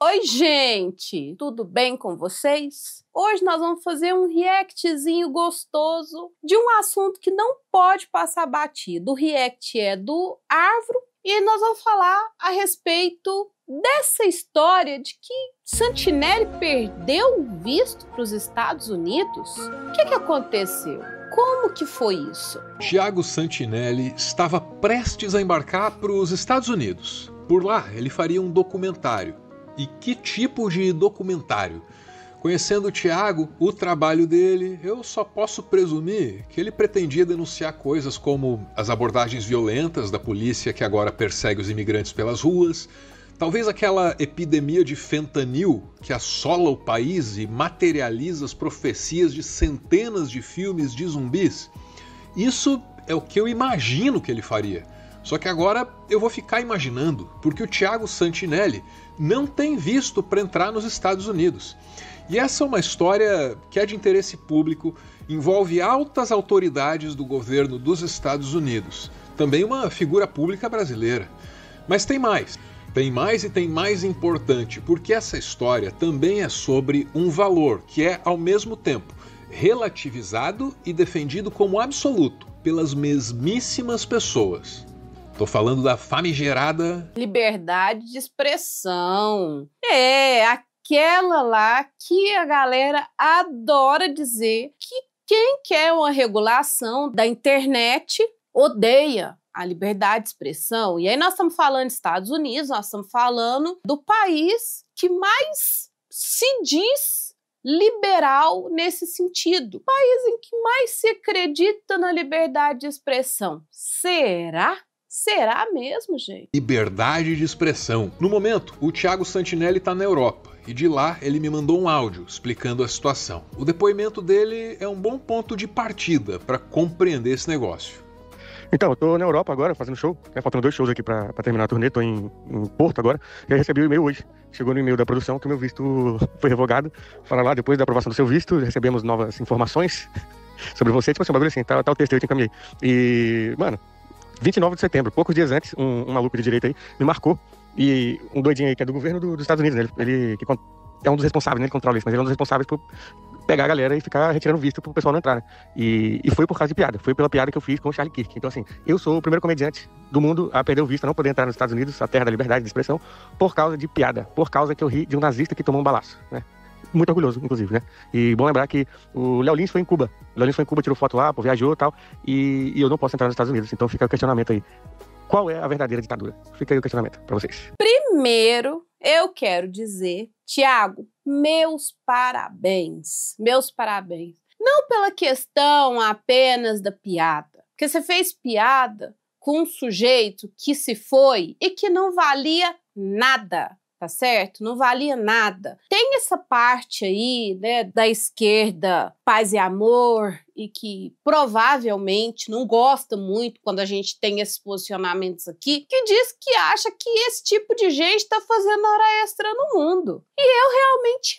Oi, gente! Tudo bem com vocês? Hoje nós vamos fazer um reactzinho gostoso de um assunto que não pode passar batido. O react é do Arvro e nós vamos falar a respeito dessa história de que Santinelli perdeu o visto para os Estados Unidos. O que aconteceu? Como que foi isso? Thiago Santinelli estava prestes a embarcar para os Estados Unidos. Por lá, ele faria um documentário. E que tipo de documentário? Conhecendo o Thiago, o trabalho dele, eu só posso presumir que ele pretendia denunciar coisas como as abordagens violentas da polícia que agora persegue os imigrantes pelas ruas, talvez aquela epidemia de fentanil que assola o país e materializa as profecias de centenas de filmes de zumbis. Isso é o que eu imagino que ele faria. Só que agora eu vou ficar imaginando, porque o Thiago Santinelli não tem visto para entrar nos Estados Unidos. E essa é uma história que é de interesse público, envolve altas autoridades do governo dos Estados Unidos, também uma figura pública brasileira. Mas tem mais. Tem mais e tem mais importante, porque essa história também é sobre um valor que é, ao mesmo tempo, relativizado e defendido como absoluto pelas mesmíssimas pessoas. Tô falando da famigerada liberdade de expressão. É, aquela lá que a galera adora dizer que quem quer uma regulação da internet odeia a liberdade de expressão. E aí nós estamos falando dos Estados Unidos, nós estamos falando do país que mais se diz liberal nesse sentido. O país em que mais se acredita na liberdade de expressão. Será? Será mesmo, gente? Liberdade de expressão. No momento, o Thiago Santinelli está na Europa e de lá ele me mandou um áudio explicando a situação. O depoimento dele é um bom ponto de partida para compreender esse negócio. Então, eu tô na Europa agora, fazendo show, né? Faltando 2 shows aqui pra terminar a turnê, tô em Porto agora, e aí recebi o e-mail hoje. Chegou no e-mail da produção que o meu visto foi revogado. Fala lá, depois da aprovação do seu visto, recebemos novas informações sobre você, tipo assim, um bagulho assim, tá o texto aí, eu te encaminhei. E, mano, 29 de setembro, poucos dias antes, um maluco de direita aí me marcou, e um doidinho aí que é do governo dos Estados Unidos, né? Ele que é um dos responsáveis, né? Ele controla isso, mas ele é um dos responsáveis por pegar a galera e ficar retirando visto pro pessoal não entrar, né? E foi por causa de piada, foi pela piada que eu fiz com o Charlie Kirk. Então, assim, eu sou o primeiro comediante do mundo a perder o visto, a não poder entrar nos Estados Unidos, a terra da liberdade de expressão, por causa de piada, por causa que eu ri de um nazista que tomou um balaço, né? Muito orgulhoso, inclusive, né? E bom lembrar que o Léo Lins foi em Cuba. O Léo Lins foi em Cuba, tirou foto lá, viajou e tal, e eu não posso entrar nos Estados Unidos. Então fica o questionamento aí. Qual é a verdadeira ditadura? Fica aí o questionamento pra vocês. Primeiro, eu quero dizer, Thiago, meus parabéns. Meus parabéns. Não pela questão apenas da piada. Porque você fez piada com um sujeito que se foi e que não valia nada. Tá certo? Não valia nada. Tem essa parte aí, né, da esquerda, paz e amor, e que provavelmente não gosta muito quando a gente tem esses posicionamentos aqui, que diz que acha que esse tipo de gente tá fazendo hora extra no mundo. E eu realmente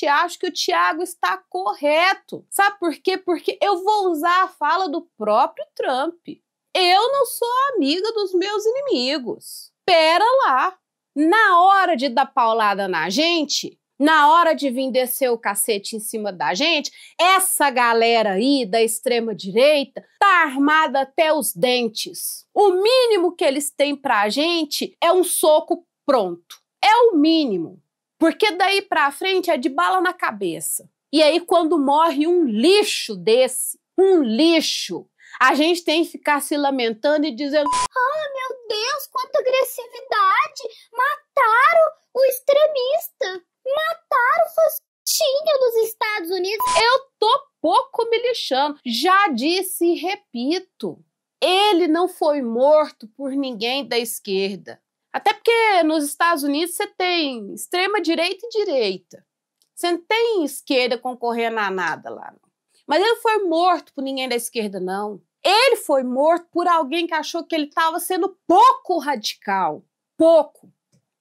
acho que o Thiago está correto. Sabe por quê? Porque eu vou usar a fala do próprio Trump. Eu não sou amiga dos meus inimigos. Pera lá. Na hora de dar paulada na gente, na hora de vir descer o cacete em cima da gente, essa galera aí da extrema-direita tá armada até os dentes. O mínimo que eles têm pra gente é um soco pronto. É o mínimo. Porque daí pra frente é de bala na cabeça. E aí quando morre um lixo desse, um lixo, a gente tem que ficar se lamentando e dizendo: "Ah, meu Deus, quanta agressividade! Mataram o extremista! Mataram o fascistinha dos Estados Unidos!" Eu tô pouco me lixando. Já disse e repito, ele não foi morto por ninguém da esquerda. Até porque nos Estados Unidos você tem extrema direita e direita. Você não tem esquerda concorrendo a nada lá, não. Mas ele não foi morto por ninguém da esquerda, não. Ele foi morto por alguém que achou que ele estava sendo pouco radical. Pouco.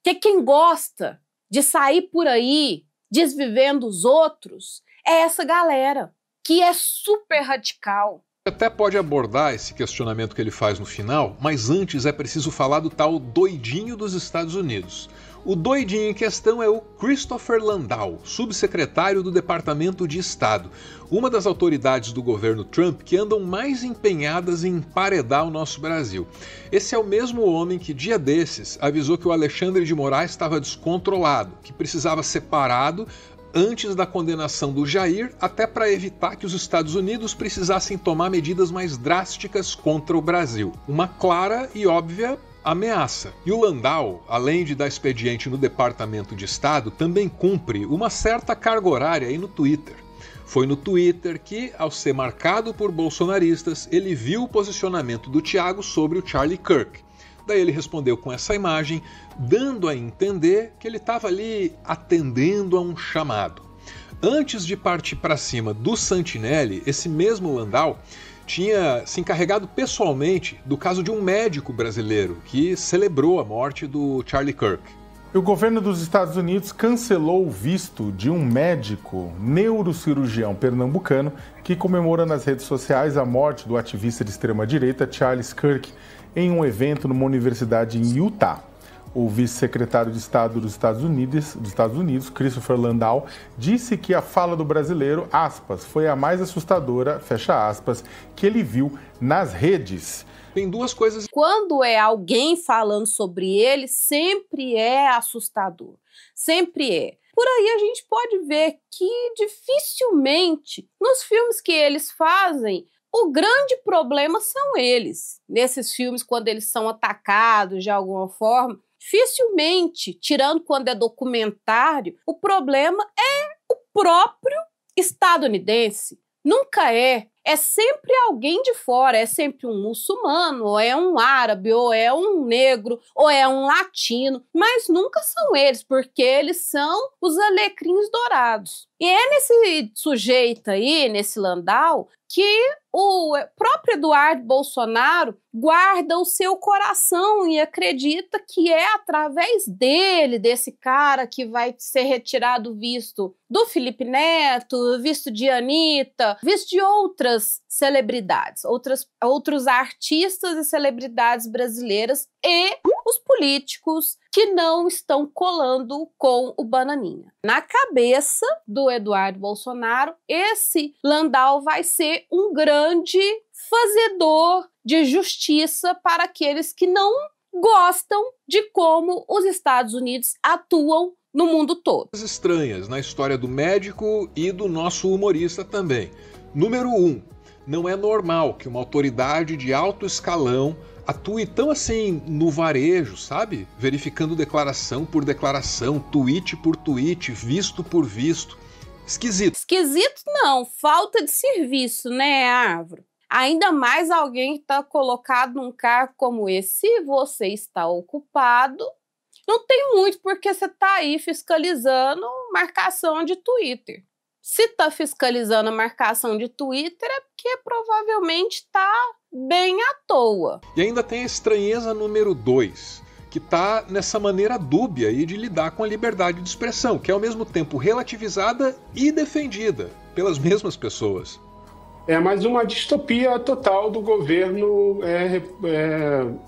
Porque quem gosta de sair por aí desvivendo os outros é essa galera, que é super radical. Até pode abordar esse questionamento que ele faz no final, mas antes é preciso falar do tal doidinho dos Estados Unidos. O doidinho em questão é o Christopher Landau, subsecretário do Departamento de Estado, uma das autoridades do governo Trump que andam mais empenhadas em emparedar o nosso Brasil. Esse é o mesmo homem que, dia desses, avisou que o Alexandre de Moraes estava descontrolado, que precisava ser parado antes da condenação do Jair, até para evitar que os Estados Unidos precisassem tomar medidas mais drásticas contra o Brasil. Uma clara e óbvia ameaça. E o Landau, além de dar expediente no Departamento de Estado, também cumpre uma certa carga horária aí no Twitter. Foi no Twitter que, ao ser marcado por bolsonaristas, ele viu o posicionamento do Thiago sobre o Charlie Kirk. Daí ele respondeu com essa imagem, dando a entender que ele estava ali atendendo a um chamado. Antes de partir para cima do Santinelli, esse mesmo Landau tinha se encarregado pessoalmente do caso de um médico brasileiro que celebrou a morte do Charlie Kirk. O governo dos Estados Unidos cancelou o visto de um médico neurocirurgião pernambucano que comemora nas redes sociais a morte do ativista de extrema-direita Charles Kirk em um evento numa universidade em Utah. O vice-secretário de Estado dos Estados Unidos, Christopher Landau, disse que a fala do brasileiro, aspas, foi a mais assustadora, fecha aspas, que ele viu nas redes. Tem duas coisas. Quando é alguém falando sobre ele, sempre é assustador. Sempre é. Por aí a gente pode ver que dificilmente, nos filmes que eles fazem, o grande problema são eles. Nesses filmes, quando eles são atacados de alguma forma, dificilmente, tirando quando é documentário, o problema é o próprio estadunidense. Nunca é. É sempre alguém de fora, é sempre um muçulmano, ou é um árabe, ou é um negro, ou é um latino, mas nunca são eles, porque eles são os alecrins dourados. E é nesse sujeito aí, nesse Landau, que o próprio Eduardo Bolsonaro guarda o seu coração e acredita que é através dele, desse cara, que vai ser retirado o visto do Felipe Neto, visto de Anitta, visto de outras celebridades, outros artistas e celebridades brasileiras e os políticos que não estão colando com o Bananinha. Na cabeça do Eduardo Bolsonaro, esse Landau vai ser um grande fazedor de justiça para aqueles que não gostam de como os Estados Unidos atuam no mundo todo. Estranhas na história do médico e do nosso humorista também. Número 1. Não é normal que uma autoridade de alto escalão atue tão assim no varejo, sabe? Verificando declaração por declaração, tweet por tweet, visto por visto. Esquisito. Esquisito não, falta de serviço, né, Árvore? Ainda mais alguém que está colocado num cargo como esse. Se você está ocupado, não tem muito porque você está aí fiscalizando marcação de Twitter. Se está fiscalizando a marcação de Twitter é porque provavelmente está bem à toa. E ainda tem a estranheza número 2, que está nessa maneira dúbia aí de lidar com a liberdade de expressão, que é ao mesmo tempo relativizada e defendida pelas mesmas pessoas. É mais uma distopia total do governo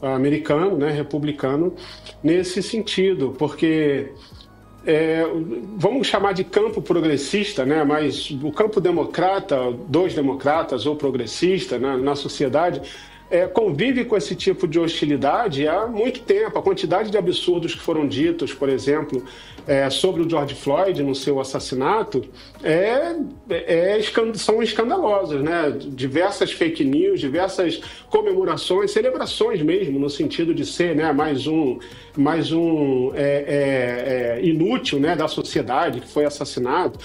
americano, né, republicano, nesse sentido, porque vamos chamar de campo progressista, né, mas o campo democrata, dos democratas ou progressista, né, na sociedade, convive com esse tipo de hostilidade há muito tempo. A quantidade de absurdos que foram ditos, por exemplo, sobre o George Floyd no seu assassinato, são escandalosas, né? Diversas fake news, diversas comemorações, celebrações mesmo, no sentido de ser, né, mais um inútil, né, da sociedade que foi assassinado.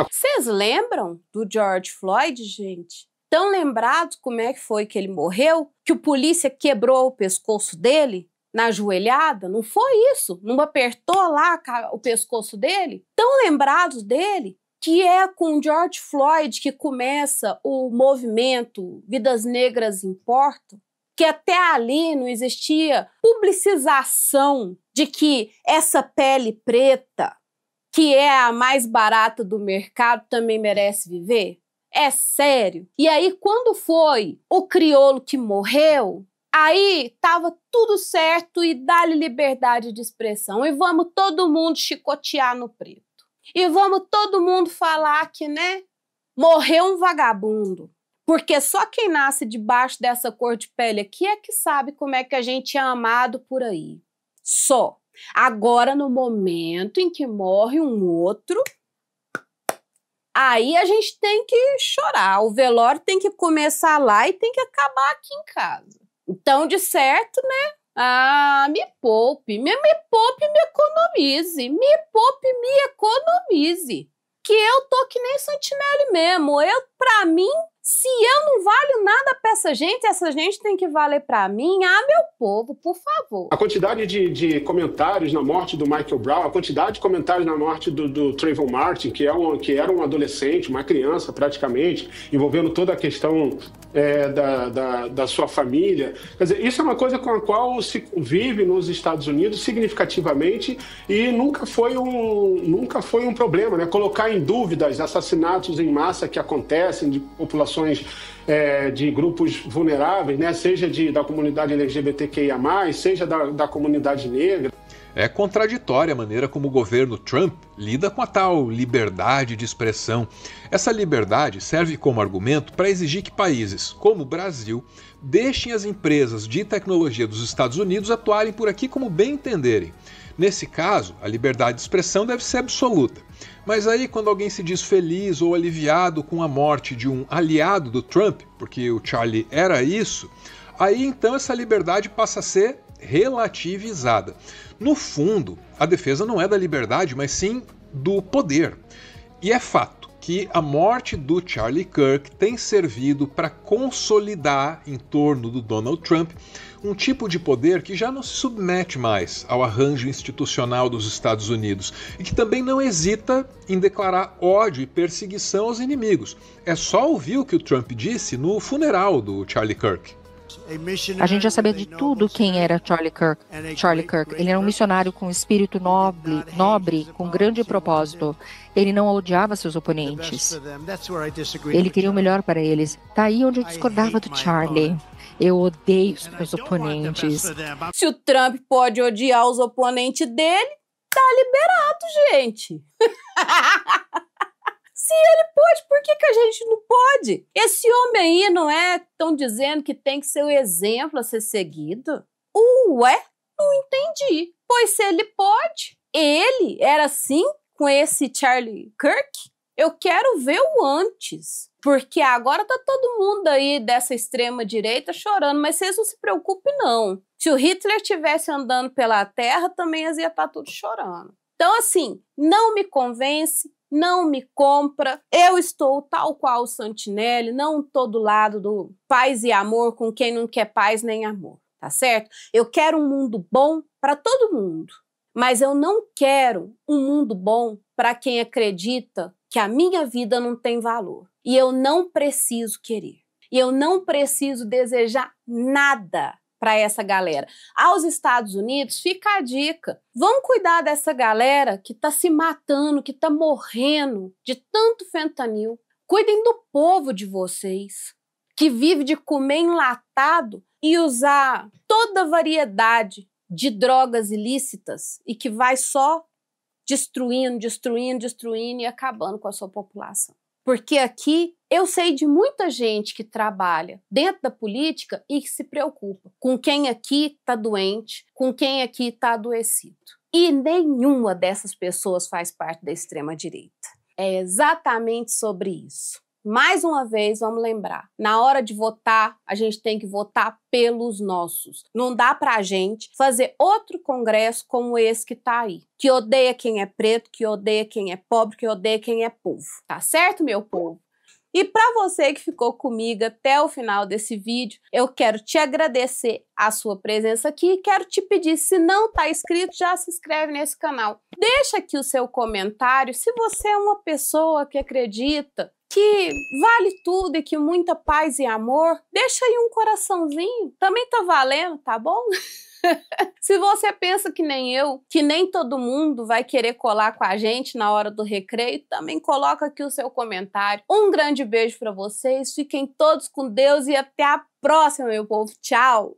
Vocês lembram do George Floyd, gente? Tão lembrados como é que foi que ele morreu? Que o polícia quebrou o pescoço dele na joelhada? Não foi isso? Não apertou lá o pescoço dele? Tão lembrados dele? Que é com George Floyd que começa o movimento Vidas Negras Importam? Que até ali não existia publicização de que essa pele preta, que é a mais barata do mercado, também merece viver? É sério? E aí, quando foi o crioulo que morreu, Aí tava tudo certo e dá-lhe liberdade de expressão. E vamos todo mundo chicotear no preto. E vamos todo mundo falar que, né, morreu um vagabundo. Porque só quem nasce debaixo dessa cor de pele aqui é que sabe como é que a gente é amado por aí. Só. Agora, no momento em que morre um outro, aí a gente tem que chorar. O velório tem que começar lá e tem que acabar aqui em casa. Então, de certo, né? Ah, me poupe, me poupe, me economize. Me poupe, me economize. Que eu tô que nem Santinelli mesmo. Pra mim, se eu não valho nada pra essa gente tem que valer pra mim. Ah, meu povo, por favor. A quantidade de comentários na morte do Michael Brown, a quantidade de comentários na morte do Trayvon Martin, que era um adolescente, uma criança praticamente, envolvendo toda a questão da sua família. Quer dizer, isso é uma coisa com a qual se convive nos Estados Unidos significativamente e nunca foi um problema, né? Colocar em dúvidas assassinatos em massa que acontecem de populações de grupos vulneráveis, né? Seja da comunidade LGBTQIA+, seja da comunidade negra. É contraditória a maneira como o governo Trump lida com a tal liberdade de expressão. Essa liberdade serve como argumento para exigir que países, como o Brasil, deixem as empresas de tecnologia dos Estados Unidos atuarem por aqui como bem entenderem. Nesse caso, a liberdade de expressão deve ser absoluta. Mas aí, quando alguém se diz feliz ou aliviado com a morte de um aliado do Trump, porque o Charlie era isso, aí então essa liberdade passa a ser relativizada. No fundo, a defesa não é da liberdade, mas sim do poder. E é fato que a morte do Charlie Kirk tem servido para consolidar em torno do Donald Trump um tipo de poder que já não se submete mais ao arranjo institucional dos Estados Unidos e que também não hesita em declarar ódio e perseguição aos inimigos. É só ouvir o que o Trump disse no funeral do Charlie Kirk. A gente já sabia de tudo quem era Charlie Kirk. Charlie Kirk, ele era um missionário com espírito nobre, com grande propósito. Ele não odiava seus oponentes. Ele queria o melhor para eles. Tá aí onde eu discordava do Charlie. Eu odeio os meus oponentes. Se o Trump pode odiar os oponentes dele, tá liberado, gente. Se ele pode, por que a gente não pode? Esse homem aí não estão dizendo que tem que ser o exemplo a ser seguido? Ué, não entendi. Pois se ele pode, ele era assim com esse Charlie Kirk? Eu quero ver o antes. Porque agora tá todo mundo aí dessa extrema direita chorando, mas vocês não se preocupem não. Se o Hitler estivesse andando pela terra, também ia estar tudo chorando. Então assim, não me convence, não me compra, eu estou tal qual o Santinelli, não estou do lado do paz e amor com quem não quer paz nem amor, tá certo? Eu quero um mundo bom para todo mundo, mas eu não quero um mundo bom para quem acredita que a minha vida não tem valor. E eu não preciso querer, e eu não preciso desejar nada para essa galera. Aos Estados Unidos, fica a dica. Vamos cuidar dessa galera que está se matando, que está morrendo de tanto fentanil. Cuidem do povo de vocês, que vive de comer enlatado e usar toda variedade de drogas ilícitas e que vai só destruindo e acabando com a sua população. Porque aqui eu sei de muita gente que trabalha dentro da política e que se preocupa com quem aqui está doente, com quem aqui está adoecido. E nenhuma dessas pessoas faz parte da extrema-direita. É exatamente sobre isso. Mais uma vez, vamos lembrar, na hora de votar, a gente tem que votar pelos nossos. Não dá pra gente fazer outro congresso como esse que tá aí, que odeia quem é preto, que odeia quem é pobre, que odeia quem é povo. Tá certo, meu povo? E para você que ficou comigo até o final desse vídeo, eu quero te agradecer a sua presença aqui e quero te pedir, se não está inscrito, já se inscreve nesse canal. Deixa aqui o seu comentário, se você é uma pessoa que acredita que vale tudo e que muita paz e amor, deixa aí um coraçãozinho, também tá valendo, tá bom? Se você pensa que nem eu, que nem todo mundo vai querer colar com a gente na hora do recreio, também coloca aqui o seu comentário. Um grande beijo para vocês, fiquem todos com Deus e até a próxima, meu povo. Tchau!